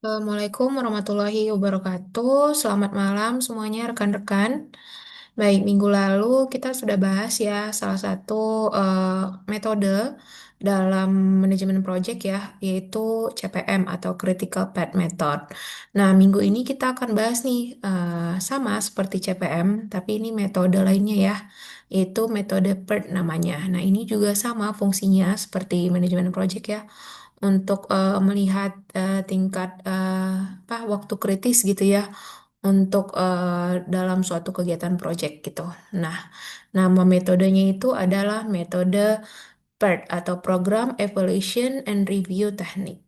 Assalamualaikum warahmatullahi wabarakatuh. Selamat malam semuanya rekan-rekan. Baik, minggu lalu kita sudah bahas ya salah satu metode dalam manajemen project ya, yaitu CPM atau Critical Path Method. Nah, minggu ini kita akan bahas nih sama seperti CPM, tapi ini metode lainnya ya, yaitu metode PERT namanya. Nah, ini juga sama fungsinya seperti manajemen project ya untuk melihat tingkat apa waktu kritis gitu ya untuk dalam suatu kegiatan project gitu. Nah, nama metodenya itu adalah metode PERT atau Program Evaluation and Review Technique.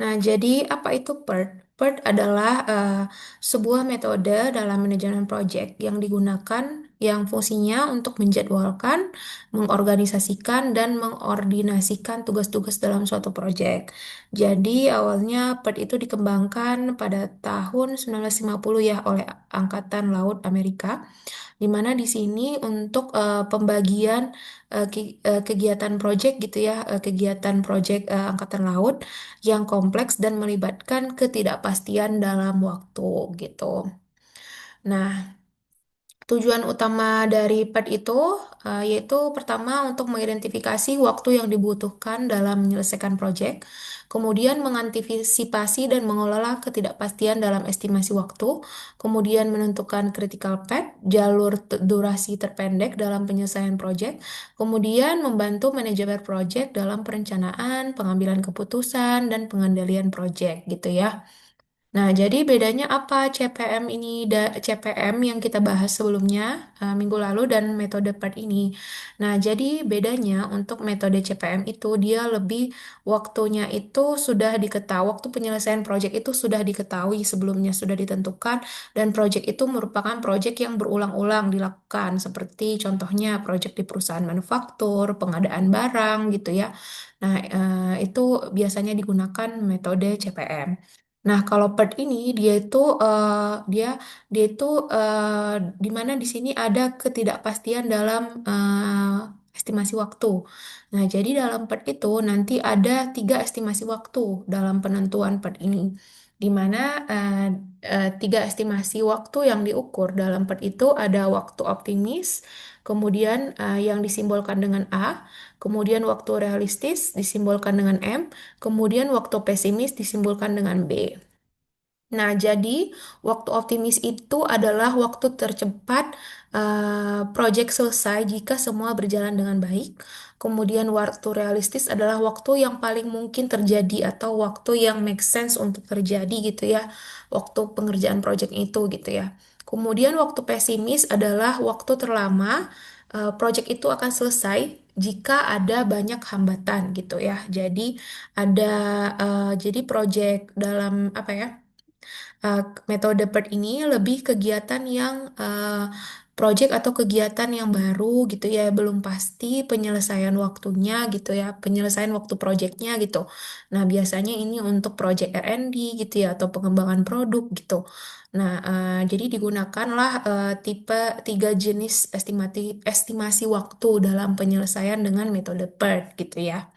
Nah, jadi apa itu PERT? PERT adalah sebuah metode dalam manajemen project yang digunakan yang fungsinya untuk menjadwalkan, mengorganisasikan, dan mengordinasikan tugas-tugas dalam suatu project. Jadi awalnya PERT itu dikembangkan pada tahun 1950 ya oleh Angkatan Laut Amerika di mana di sini untuk pembagian kegiatan proyek gitu ya, kegiatan proyek Angkatan Laut yang kompleks dan melibatkan ketidakpastian dalam waktu gitu. Nah, tujuan utama dari PET itu yaitu pertama untuk mengidentifikasi waktu yang dibutuhkan dalam menyelesaikan proyek, kemudian mengantisipasi dan mengelola ketidakpastian dalam estimasi waktu, kemudian menentukan critical path, jalur durasi terpendek dalam penyelesaian proyek, kemudian membantu manajemen proyek dalam perencanaan, pengambilan keputusan, dan pengendalian proyek gitu ya. Nah, jadi bedanya apa CPM ini, CPM yang kita bahas sebelumnya minggu lalu dan metode part ini. Nah, jadi bedanya untuk metode CPM itu dia lebih waktunya itu sudah diketahui, waktu penyelesaian proyek itu sudah diketahui sebelumnya, sudah ditentukan dan proyek itu merupakan proyek yang berulang-ulang dilakukan seperti contohnya proyek di perusahaan manufaktur, pengadaan barang gitu ya. Nah, itu biasanya digunakan metode CPM. Nah, kalau PERT ini dia dia itu di mana di sini ada ketidakpastian dalam estimasi waktu. Nah, jadi dalam PERT itu nanti ada tiga estimasi waktu dalam penentuan PERT ini, di mana tiga estimasi waktu yang diukur dalam PERT itu ada waktu optimis, kemudian yang disimbolkan dengan A, kemudian waktu realistis disimbolkan dengan M, kemudian waktu pesimis disimbolkan dengan B. Nah, jadi waktu optimis itu adalah waktu tercepat proyek selesai jika semua berjalan dengan baik. Kemudian waktu realistis adalah waktu yang paling mungkin terjadi atau waktu yang make sense untuk terjadi gitu ya. Waktu pengerjaan proyek itu gitu ya. Kemudian waktu pesimis adalah waktu terlama proyek itu akan selesai jika ada banyak hambatan gitu ya. Jadi ada jadi proyek dalam apa ya? uh, Metode PERT ini lebih kegiatan yang project atau kegiatan yang baru gitu ya, belum pasti penyelesaian waktunya gitu ya, penyelesaian waktu projectnya gitu. Nah, biasanya ini untuk project R&D gitu ya, atau pengembangan produk gitu. Nah, jadi digunakanlah tipe tiga jenis estimasi waktu dalam penyelesaian dengan metode PERT gitu ya.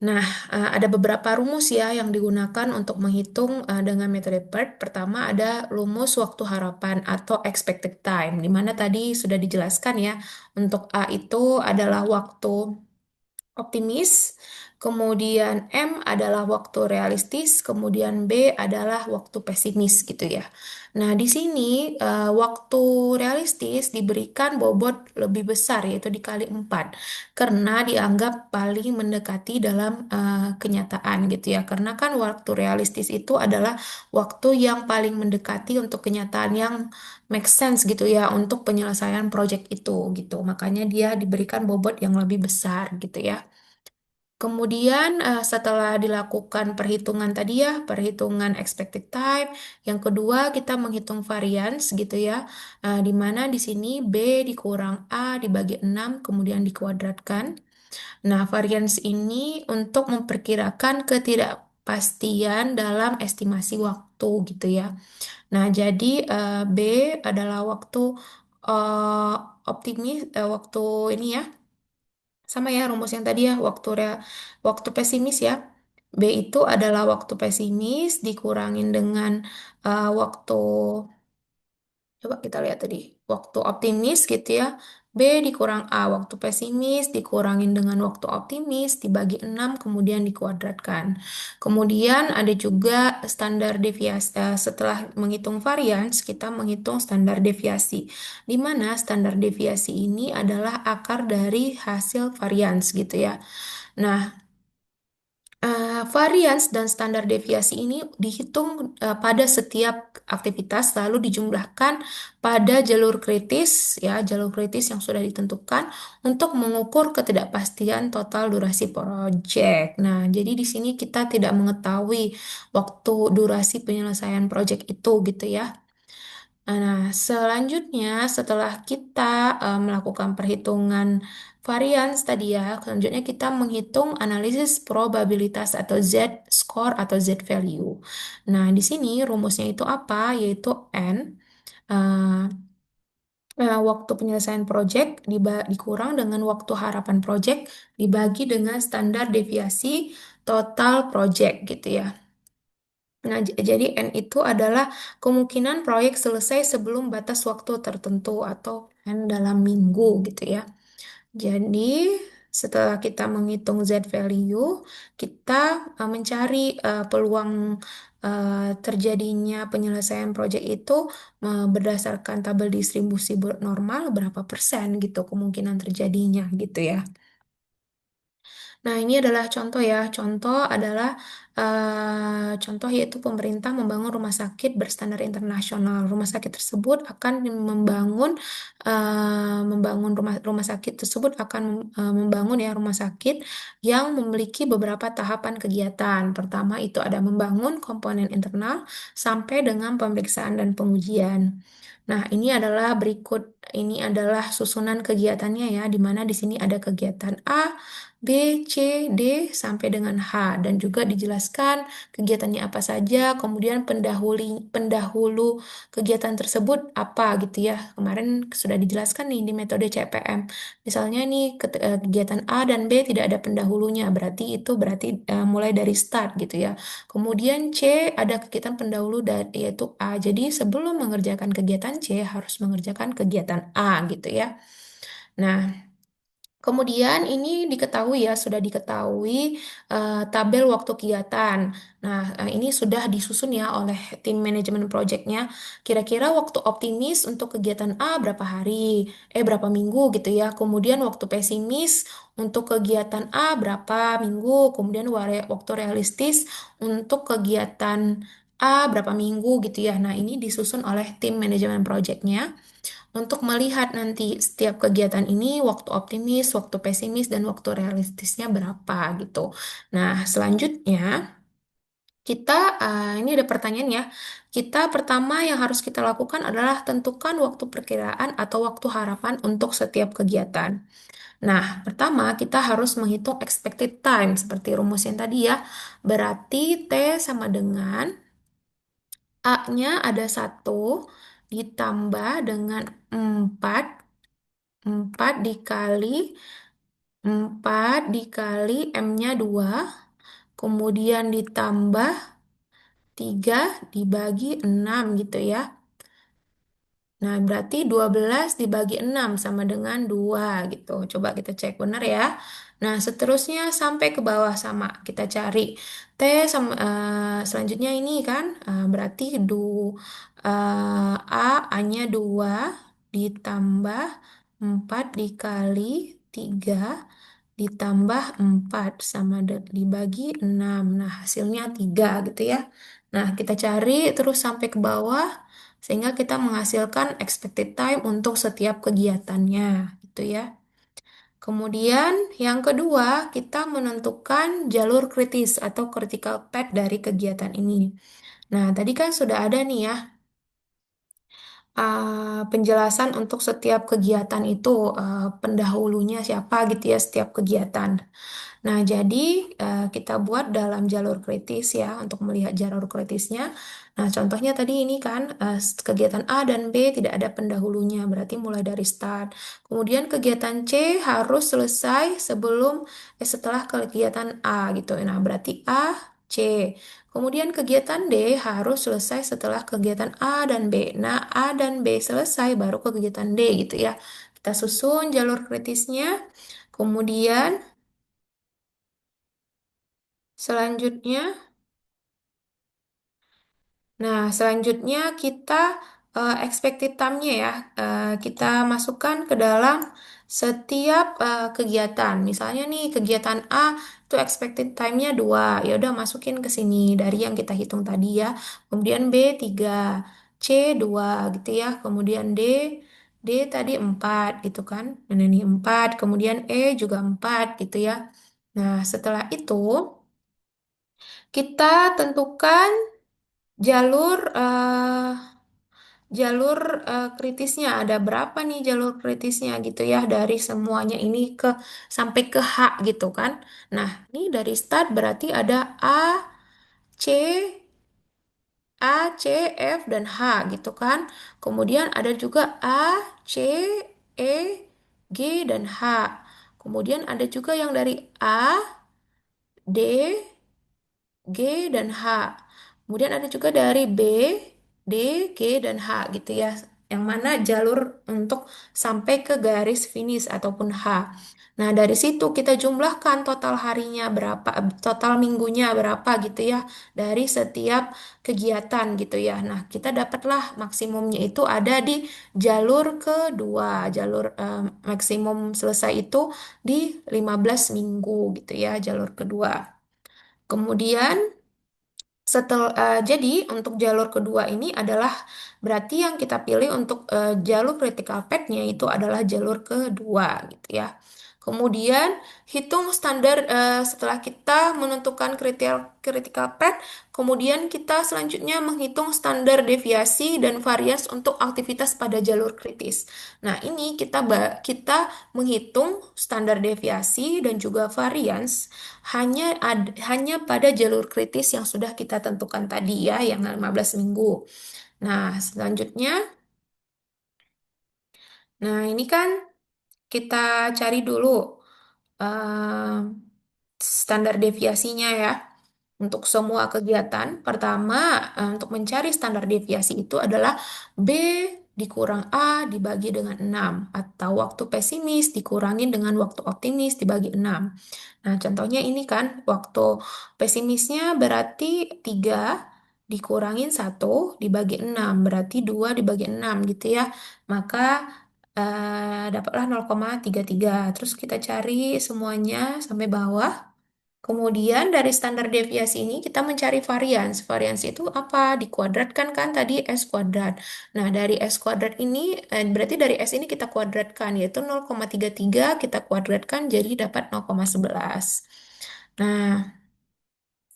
Nah, ada beberapa rumus ya yang digunakan untuk menghitung dengan metode PERT. Pertama ada rumus waktu harapan atau expected time, di mana tadi sudah dijelaskan ya. Untuk A itu adalah waktu optimis, kemudian M adalah waktu realistis, kemudian B adalah waktu pesimis gitu ya. Nah, di sini waktu realistis diberikan bobot lebih besar yaitu dikali 4 karena dianggap paling mendekati dalam kenyataan gitu ya. Karena kan waktu realistis itu adalah waktu yang paling mendekati untuk kenyataan yang make sense gitu ya untuk penyelesaian project itu gitu. Makanya dia diberikan bobot yang lebih besar gitu ya. Kemudian setelah dilakukan perhitungan tadi ya, perhitungan expected time, yang kedua kita menghitung variance gitu ya, di mana di sini B dikurang A dibagi 6 kemudian dikuadratkan. Nah, variance ini untuk memperkirakan ketidakpastian dalam estimasi waktu gitu ya. Nah, jadi B adalah waktu eh, optimis, waktu ini ya, sama ya rumus yang tadi ya, waktu pesimis ya. B itu adalah waktu pesimis dikurangin dengan waktu. Coba kita lihat tadi, waktu optimis gitu ya. B dikurang A, waktu pesimis dikurangin dengan waktu optimis dibagi 6 kemudian dikuadratkan. Kemudian ada juga standar deviasi. Setelah menghitung varians, kita menghitung standar deviasi. Di mana standar deviasi ini adalah akar dari hasil varians gitu ya. Nah, varians dan standar deviasi ini dihitung pada setiap aktivitas lalu dijumlahkan pada jalur kritis ya, jalur kritis yang sudah ditentukan untuk mengukur ketidakpastian total durasi proyek. Nah, jadi di sini kita tidak mengetahui waktu durasi penyelesaian proyek itu gitu ya. Nah, selanjutnya setelah kita melakukan perhitungan varians tadi ya, selanjutnya kita menghitung analisis probabilitas atau Z-score atau Z-value. Nah, di sini rumusnya itu apa? Yaitu N. eh, Waktu penyelesaian proyek dikurang dengan waktu harapan proyek dibagi dengan standar deviasi total proyek gitu ya. Nah, jadi N itu adalah kemungkinan proyek selesai sebelum batas waktu tertentu atau N dalam minggu gitu ya. Jadi, setelah kita menghitung Z value, kita mencari peluang terjadinya penyelesaian proyek itu berdasarkan tabel distribusi normal berapa persen gitu kemungkinan terjadinya gitu ya. Nah, ini adalah contoh ya. Contoh adalah contoh yaitu pemerintah membangun rumah sakit berstandar internasional. Rumah sakit tersebut akan membangun rumah rumah sakit tersebut akan membangun ya rumah sakit yang memiliki beberapa tahapan kegiatan. Pertama itu ada membangun komponen internal sampai dengan pemeriksaan dan pengujian. Nah, ini adalah susunan kegiatannya ya, di mana di sini ada kegiatan A, B, C, D, sampai dengan H. Dan juga dijelaskan kegiatannya apa saja, kemudian pendahulu kegiatan tersebut apa gitu ya. Kemarin sudah dijelaskan nih di metode CPM. Misalnya nih kegiatan A dan B tidak ada pendahulunya, berarti mulai dari start gitu ya. Kemudian C ada kegiatan pendahulu yaitu A. Jadi sebelum mengerjakan kegiatan C harus mengerjakan kegiatan A gitu ya. Nah, kemudian ini diketahui ya, sudah diketahui tabel waktu kegiatan. Nah, ini sudah disusun ya oleh tim manajemen proyeknya. Kira-kira waktu optimis untuk kegiatan A berapa hari, berapa minggu gitu ya. Kemudian waktu pesimis untuk kegiatan A berapa minggu. Kemudian waktu realistis untuk kegiatan A berapa minggu gitu ya. Nah, ini disusun oleh tim manajemen proyeknya untuk melihat nanti setiap kegiatan ini waktu optimis, waktu pesimis, dan waktu realistisnya berapa gitu. Nah, selanjutnya kita ini ada pertanyaan ya. Kita pertama yang harus kita lakukan adalah tentukan waktu perkiraan atau waktu harapan untuk setiap kegiatan. Nah, pertama kita harus menghitung expected time seperti rumus yang tadi ya. Berarti T sama dengan A-nya ada 1 ditambah dengan 4 4 dikali M-nya 2, kemudian ditambah 3 dibagi 6 gitu ya. Nah, berarti 12 dibagi 6 sama dengan 2 gitu. Coba kita cek benar ya. Nah, seterusnya sampai ke bawah sama. Kita cari T sama selanjutnya ini kan berarti A A-nya 2 ditambah 4 dikali 3 ditambah 4 sama dibagi 6. Nah, hasilnya 3 gitu ya. Nah, kita cari terus sampai ke bawah sehingga kita menghasilkan expected time untuk setiap kegiatannya gitu ya. Kemudian yang kedua, kita menentukan jalur kritis atau critical path dari kegiatan ini. Nah, tadi kan sudah ada nih ya penjelasan untuk setiap kegiatan itu pendahulunya siapa gitu ya setiap kegiatan. Nah, jadi kita buat dalam jalur kritis ya untuk melihat jalur kritisnya. Nah, contohnya tadi ini kan kegiatan A dan B tidak ada pendahulunya, berarti mulai dari start. Kemudian kegiatan C harus selesai setelah kegiatan A gitu. Nah, berarti A C. Kemudian kegiatan D harus selesai setelah kegiatan A dan B. Nah, A dan B selesai baru ke kegiatan D gitu ya. Kita susun jalur kritisnya. Kemudian selanjutnya Nah, selanjutnya kita expected time-nya ya, kita masukkan ke dalam setiap kegiatan. Misalnya nih, kegiatan A itu expected time-nya 2. Ya udah masukin ke sini dari yang kita hitung tadi ya. Kemudian B 3, C 2 gitu ya. Kemudian D tadi 4 gitu kan. Nah, ini 4, kemudian E juga 4 gitu ya. Nah, setelah itu kita tentukan jalur jalur kritisnya ada berapa nih jalur kritisnya gitu ya dari semuanya ini ke sampai ke H gitu kan. Nah, ini dari start berarti ada C, C, F dan H gitu kan. Kemudian ada juga C, E, G dan H. Kemudian ada juga yang dari D, G dan H. Kemudian ada juga dari B, D, G dan H gitu ya. Yang mana jalur untuk sampai ke garis finish ataupun H. Nah, dari situ kita jumlahkan total harinya berapa, total minggunya berapa gitu ya dari setiap kegiatan gitu ya. Nah, kita dapatlah maksimumnya itu ada di jalur kedua. Jalur maksimum selesai itu di 15 minggu gitu ya, jalur kedua. Kemudian jadi untuk jalur kedua ini adalah berarti yang kita pilih untuk jalur critical path-nya itu adalah jalur kedua gitu ya. Kemudian hitung standar setelah kita menentukan critical path, kemudian kita selanjutnya menghitung standar deviasi dan varians untuk aktivitas pada jalur kritis. Nah, ini kita menghitung standar deviasi dan juga varians hanya pada jalur kritis yang sudah kita tentukan tadi ya, yang 15 minggu. Nah, selanjutnya, nah ini kan kita cari dulu eh, standar deviasinya ya. Untuk semua kegiatan, pertama untuk mencari standar deviasi itu adalah B dikurang A dibagi dengan 6 atau waktu pesimis dikurangin dengan waktu optimis dibagi 6. Nah, contohnya ini kan waktu pesimisnya berarti 3 dikurangin 1 dibagi 6 berarti 2 dibagi 6 gitu ya. Maka dapatlah 0,33. Terus kita cari semuanya sampai bawah. Kemudian dari standar deviasi ini kita mencari varians. Varians itu apa? Dikuadratkan kan tadi S kuadrat. Nah, dari S kuadrat ini, berarti dari S ini kita kuadratkan, yaitu 0,33 kita kuadratkan jadi dapat 0,11. Nah,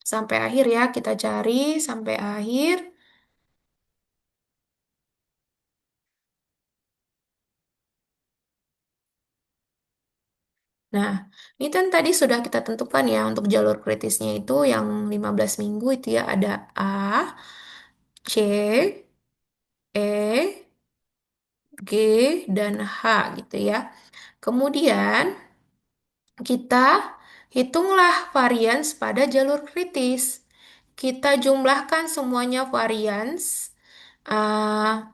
sampai akhir ya, kita cari sampai akhir. Nah, ini kan tadi sudah kita tentukan ya untuk jalur kritisnya itu yang 15 minggu itu ya ada A, C, E, G, dan H gitu ya. Kemudian kita hitunglah varians pada jalur kritis. Kita jumlahkan semuanya varians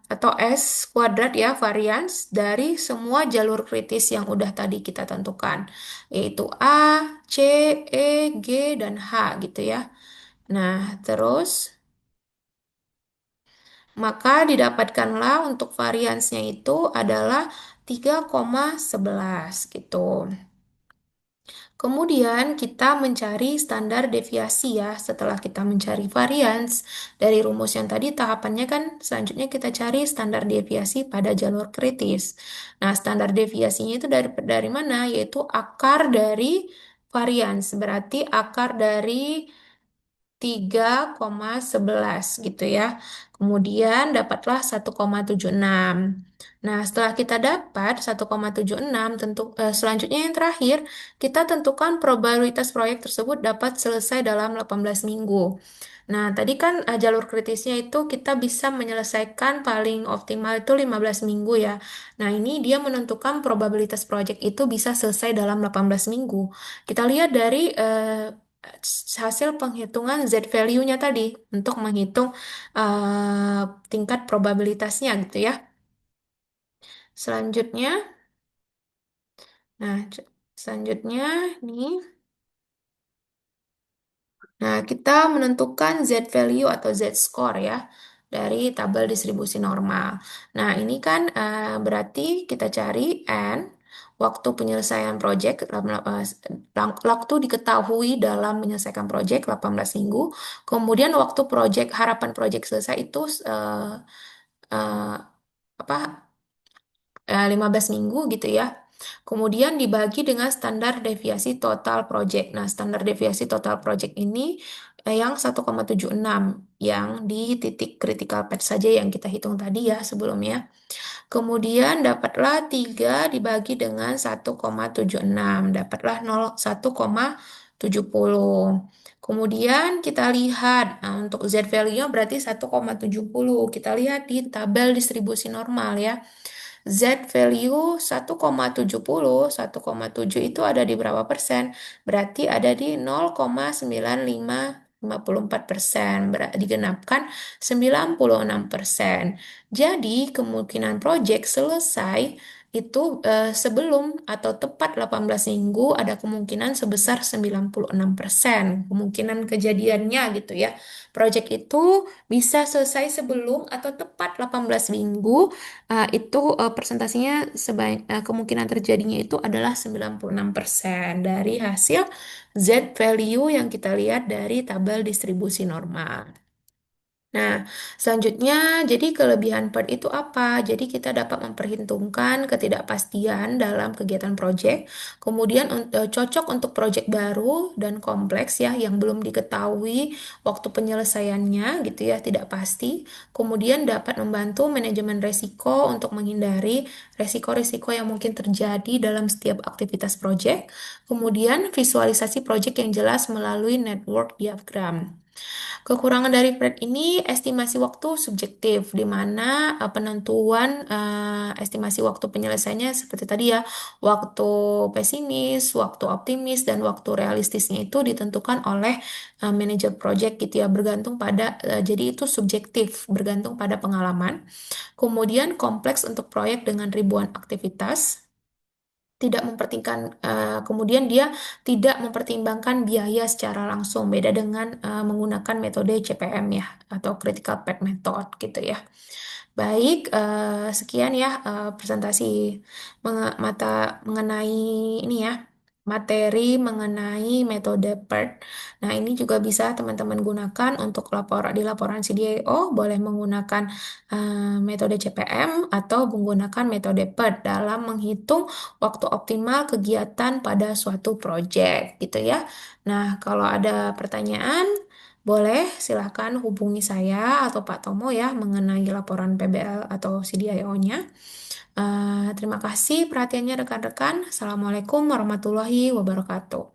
atau S kuadrat ya varians dari semua jalur kritis yang udah tadi kita tentukan, yaitu A, C, E, G, dan H gitu ya. Nah, terus maka didapatkanlah untuk variansnya itu adalah 3,11 gitu. Kemudian kita mencari standar deviasi ya. Setelah kita mencari varians dari rumus yang tadi tahapannya kan selanjutnya kita cari standar deviasi pada jalur kritis. Nah, standar deviasinya itu dari mana? Yaitu akar dari varians. Berarti akar dari 3,11 gitu ya. Kemudian dapatlah 1,76. Nah, setelah kita dapat 1,76, selanjutnya yang terakhir, kita tentukan probabilitas proyek tersebut dapat selesai dalam 18 minggu. Nah, tadi kan jalur kritisnya itu kita bisa menyelesaikan paling optimal itu 15 minggu ya. Nah, ini dia menentukan probabilitas proyek itu bisa selesai dalam 18 minggu. Kita lihat dari hasil penghitungan Z value-nya tadi untuk menghitung tingkat probabilitasnya gitu ya. Selanjutnya, nah selanjutnya nih. Nah, kita menentukan Z value atau Z score ya dari tabel distribusi normal. Nah, ini kan berarti kita cari N, waktu penyelesaian project, waktu diketahui dalam menyelesaikan project 18 minggu, kemudian waktu project, harapan project selesai itu eh, apa 15 minggu gitu ya. Kemudian dibagi dengan standar deviasi total project. Nah, standar deviasi total project ini yang 1,76 yang di titik critical path saja yang kita hitung tadi ya sebelumnya. Kemudian dapatlah 3 dibagi dengan 1,76. Dapatlah 1,70. Kemudian kita lihat untuk Z value-nya berarti 1,70. Kita lihat di tabel distribusi normal ya. Z value 1,70, 1,7 itu ada di berapa persen? Berarti ada di 0,9554%. Digenapkan 96%. Jadi kemungkinan project selesai itu sebelum atau tepat 18 minggu ada kemungkinan sebesar 96% kemungkinan kejadiannya gitu ya. Project itu bisa selesai sebelum atau tepat 18 minggu itu presentasinya kemungkinan terjadinya itu adalah 96% dari hasil Z value yang kita lihat dari tabel distribusi normal. Nah, selanjutnya, jadi kelebihan PERT itu apa? Jadi kita dapat memperhitungkan ketidakpastian dalam kegiatan proyek, kemudian cocok untuk proyek baru dan kompleks ya, yang belum diketahui waktu penyelesaiannya gitu ya, tidak pasti. Kemudian dapat membantu manajemen resiko untuk menghindari resiko-resiko yang mungkin terjadi dalam setiap aktivitas proyek. Kemudian visualisasi proyek yang jelas melalui network diagram. Kekurangan dari PRED ini estimasi waktu subjektif, di mana penentuan estimasi waktu penyelesaiannya seperti tadi ya, waktu pesimis, waktu optimis, dan waktu realistisnya itu ditentukan oleh manajer project gitu ya, bergantung pada, jadi itu subjektif, bergantung pada pengalaman. Kemudian kompleks untuk proyek dengan ribuan aktivitas tidak mempertimbangkan kemudian dia tidak mempertimbangkan biaya secara langsung beda dengan menggunakan metode CPM ya atau critical path method gitu ya. Baik, sekian ya presentasi mata mengenai ini ya, materi mengenai metode PERT. Nah, ini juga bisa teman-teman gunakan untuk di laporan CDIO, boleh menggunakan metode CPM atau menggunakan metode PERT dalam menghitung waktu optimal kegiatan pada suatu proyek gitu ya. Nah, kalau ada pertanyaan, boleh silahkan hubungi saya atau Pak Tomo ya mengenai laporan PBL atau CDIO-nya. Terima kasih perhatiannya rekan-rekan. Assalamualaikum warahmatullahi wabarakatuh.